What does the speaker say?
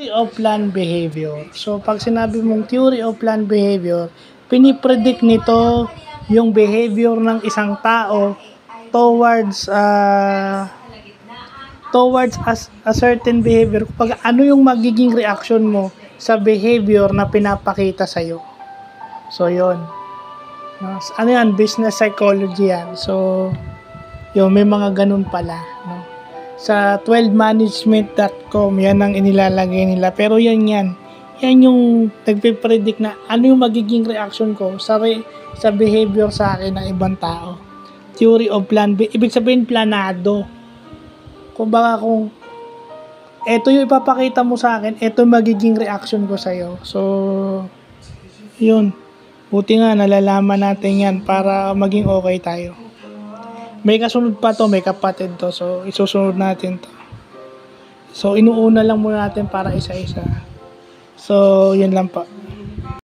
Theory of learned behavior. So, pag sinabi mong theory of learned behavior, pinipredict nito yung behavior ng isang tao towards a certain behavior. Pag ano yung magiging reaction mo sa behavior na pinapakita sa'yo. So, yun. Ano yan? Business psychology yan. So, yun, may mga ganun pala. No? Sa 12management.com, yan ang inilalagay nila. Pero yan yung nagpipredict na ano yung magiging reaction ko sa behavior sa akin ng ibang tao. Theory of plan. Ibig sabihin, planado. Kung eto yung ipapakita mo sa akin, eto yung magiging reaction ko sa'yo. So, yun. Buti nga, nalalaman natin yan para maging okay tayo. May kasunod pa to, may kapatid to. So, isusunod natin to. So, inuuna lang muna natin para isa-isa. So, yun lang pa.